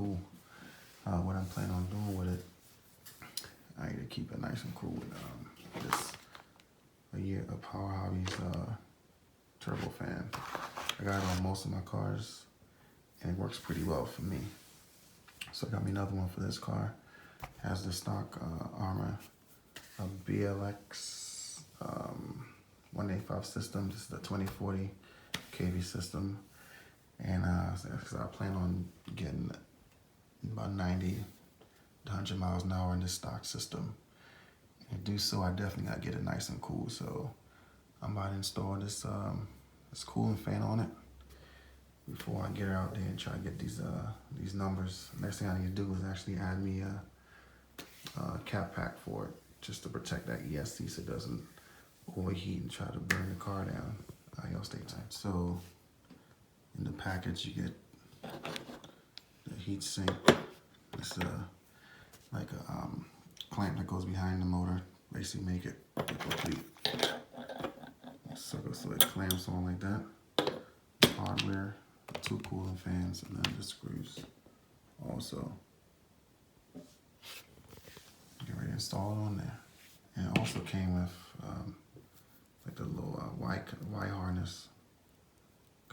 cool. What I'm planning on doing with it, I need to keep it nice and cool with this a Power Hobbies turbo fan. I got it on most of my cars, and it works pretty well for me. So I got me another one for this car. It has the stock Arrma BLX 185 system. This is the 2040 kV system, and I plan on getting about 90 to 100 miles an hour in this stock system. And to do so, I definitely gotta get it nice and cool. So I'm about to install this cooling fan on it before I get it out there and try to get these numbers. Next thing I need to do is actually add me a cap pack for it, just to protect that ESC so it doesn't overheat and try to burn the car down. Y'all stay tight. So in the package you get the heat sink. It's like a clamp that goes behind the motor, basically make it complete. So it clamps on like that. Hardware, 2 cooling fans, and then the screws. Also, get ready to install it on there. And it also came with like the little Y harness.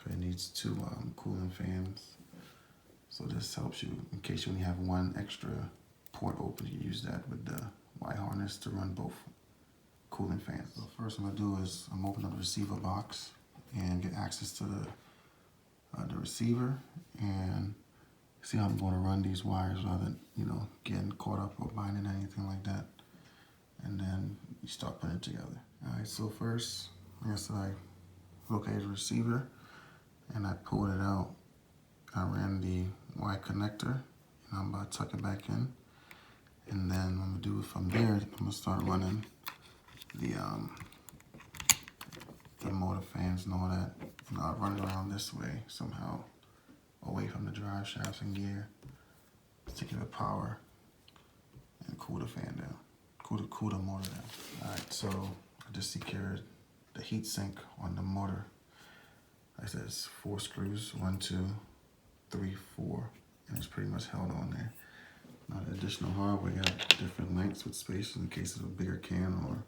It needs 2 cooling fans. So this helps you in case you only have one extra port open. You use that with the Y harness to run both cooling fans. So first I'm gonna do is I'm opening up the receiver box and get access to the receiver, and see how I'm going to run these wires rather than getting caught up or binding anything like that. And then you start putting it together. All right. So first, I located the receiver and I pulled it out. I ran the Y connector, and I'm about to tuck it back in. And then I'm gonna do it from there. I'm gonna start running the motor fans and all that. And I'll run it around this way somehow, away from the drive shafts and gear, to give it power and cool the fan down, cool the motor down. All right, so I just secured the heat sink on the motor. Like I said, it's 4 screws, 1, 2, 3, 4, and it's pretty much held on there. Now the additional hardware, you have different lengths with spaces in case of a bigger can or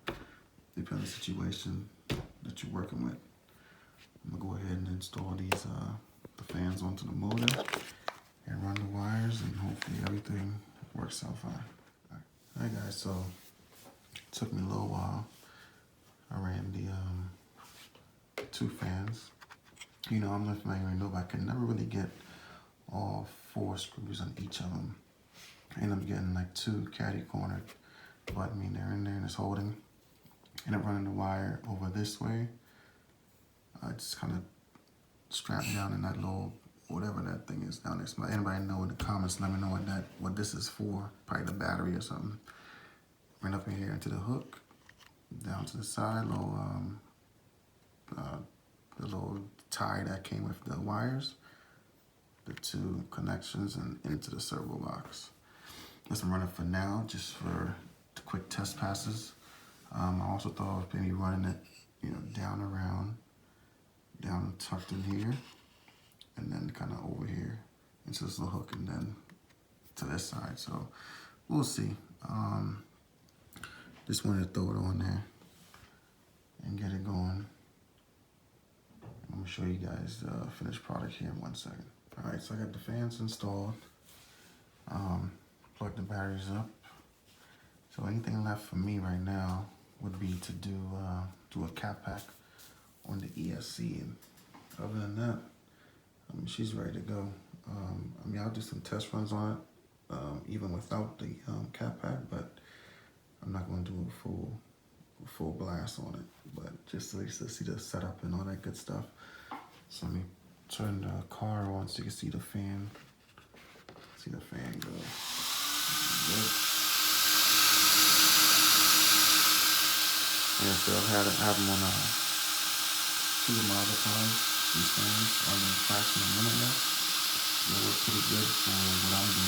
depending on the situation that you're working with. I'm gonna go ahead and install these the fans onto the motor and run the wires, and hopefully everything works out fine. All right guys, so it took me a little while. I ran the 2 fans. I'm not familiar with but I could never really get all 4 screws on each of them. I ended up getting like 2 caddy cornered, but they're in there and it's holding. And I'm running the wire over this way. I just kind of strapped down in that little, whatever that thing is down there. So anybody know in the comments, let me know what this is for. Probably the battery or something. Ran up in here into the hook, down to the side, the little tie that came with the wires, the 2 connections, and into the servo box. That's I'm running for now, just for the quick test passes. I also thought of maybe running it, down around, down tucked in here, and then kind of over here into this little hook, and then to this side. So we'll see. Just wanted to throw it on there and get it going. I'm gonna show you guys the finished product here in 1 second. All right, so I got the fans installed. Plug the batteries up. So anything left for me right now would be to do a cap pack on the ESC, and other than that, she's ready to go. I'll do some test runs on it, even without the cap pack, but I'm not going to do a full blast on it, but just at least to see the setup and all that good stuff. So let me turn the car on so you can see the fan. See the fan go. Good. Yeah, so I have them on 2 of my other cars. These fans are in a fraction of a minute left. They work pretty good for what I'm doing.